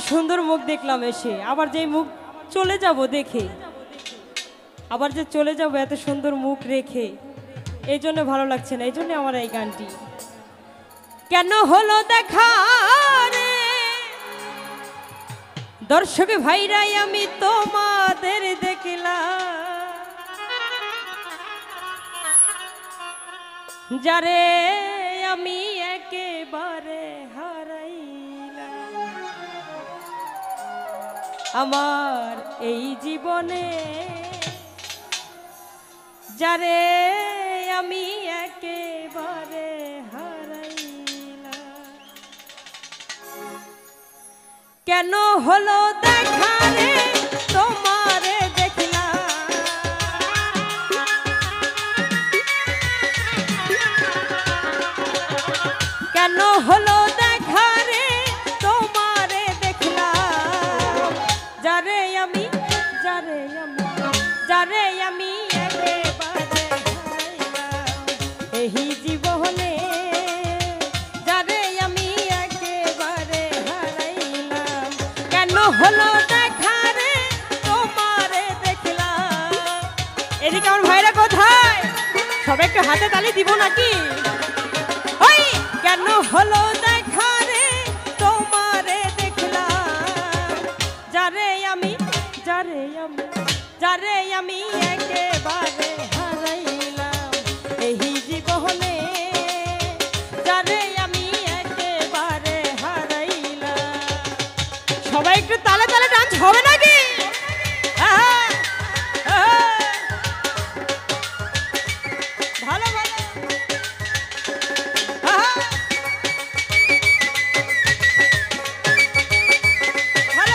সুন্দর মুখ দেখলাম এসে, আবার যেই মুখ চলে যাব দেখে, আবার যে চলে যাব এত সুন্দর মুখ রেখে, এই জন্য ভালো লাগছে না। এই জন্য আমার এই গানটি। কেন হলো দেখা রে দর্শক ভাইরাই, আমি তোমাদের দেখলাম, যারে আমি একেবারে হারাইলাম আমার এই জীবনে, যারে আমি একেবারে হারাইলাম। কেন হলো দেখা রে তোমারে দেখলাম, কেন হলো দেখা রে তোমারে দেখলাম, যারে আমি একেবারে হারাইলাম এই জীবনে, যারে আমি একেবারে হারাইলাম। কেন হলো দেখা রে তোমারে দেখলাম। এদিকে আমার ভাইরা কোথায়? সবাই একটু হাতে তালি দিব নাকি? কেন হলো দেখা রে তোমারে দেখলাম, যারে আমি একেবারে হারাইলাম এই জীবনে, যারে আমি একেবারে হারাইলাম। সবাই একটু তালে তালে ডান্স হবে নাকি? ভালো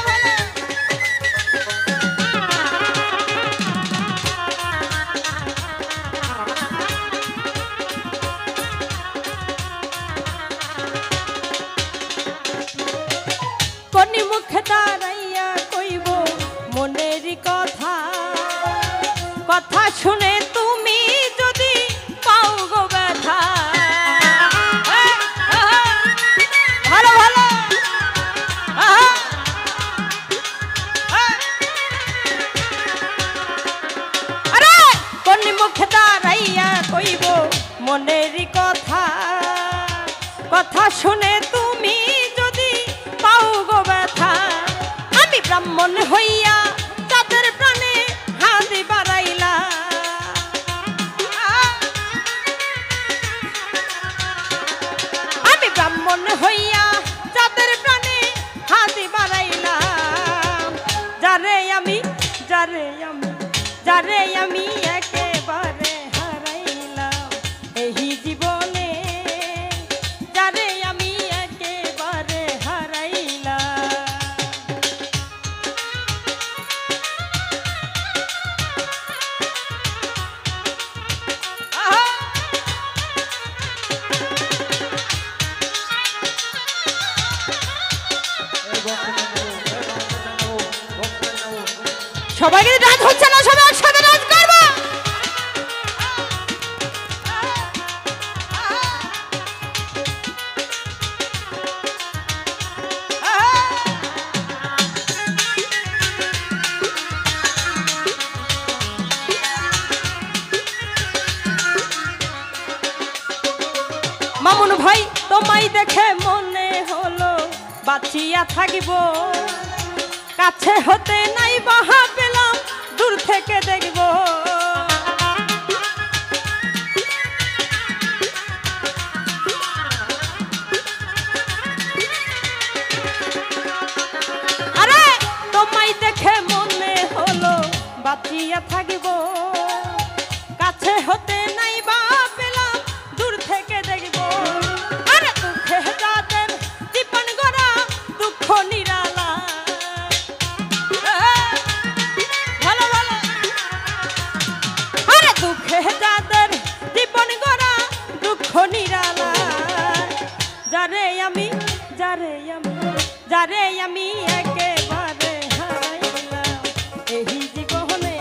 ভালো দাঁড়াইয়া কইব মনের কথা, কথা শুনে তুমি যদি পাও গো ব্যথা। ভালো ভালো আরে কোন মুখে দাঁড়াইয়া কইব মনের কথা, কথা শুনে তুমি যদি পাও গো ব্যথা। আমি ব্রাহ্মণ হইয়া তাদের প্রাণে হাত বাড়াইলাম, আমি ব্রাহ্মণ হইয়া তাদের প্রাণে হাত বাড়াইলাম, যারে আমি একেবারে হারাইলাম এই জীবনে, যারে আমি একেবারে হারাইলাম। সবাই কিন্তু ডান্স হচ্ছে না, সবাই একসাথে ডান্স করবো। মামুন ভাই তোমায় দেখে মনে হলো বাঁচিয়া থাকিব, কাছে হতে নাই বাহা পেলাম, দূর থেকে দেখব। আরে তোমায় দেখে মনে হলো বাঁচিয়া থাকিব, কাছে হতে নাই বাহা পেলাম, দূর থেকে দেখব। আরে দুঃখে যাদের জীবন গড়া দুঃখ নিরালা, দুঃখে যাদের জীবন গড়া দুঃখ নিরালা, যারে আমি একেবারে হারাইলাম এই জীবনে,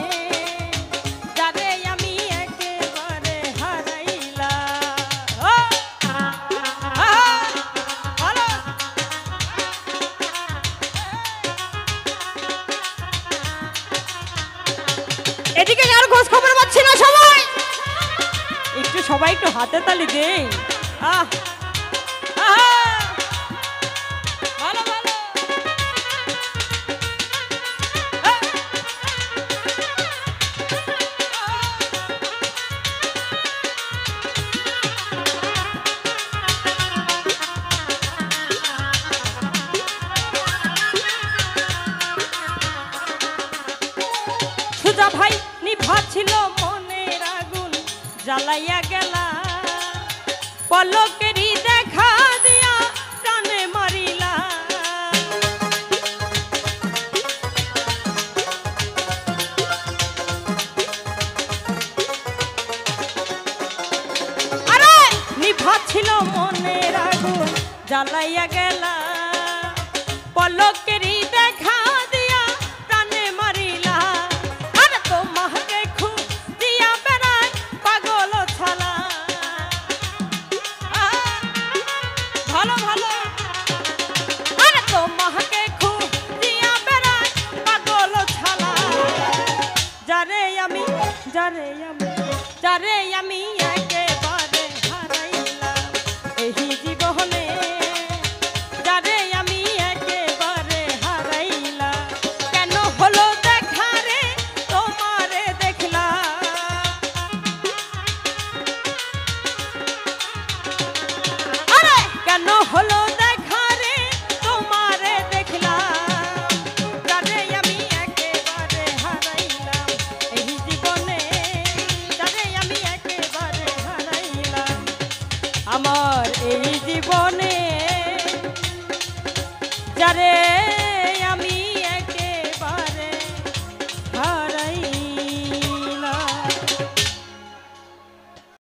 যারে আমি একেবারে হারাইলাম। এদিকে আর খোঁজ খবর পাচ্ছি না সবাই, একটু সবাই একটু হাতে তালি দেই। আহ ভালো ভালো। সুজা ভাই নিভা ছিল মনের আগুন জ্বালাইয়া গেলা, পলকেরই দেখা দিয়া প্রাণে মারিলা। আরে নিভা ছিল মনের আগুন জ্বালাইয়া গেলা, পলকেরই দেখা দিয়া প্রাণে মারিলা। আরে তোমাকে খুব দিয়া বেড়ায় পাগল ছালা। ভালো ভালো। আরে তোমাকে খুব দিয়া বেড়ায় পাগল ছালা। যারে আমি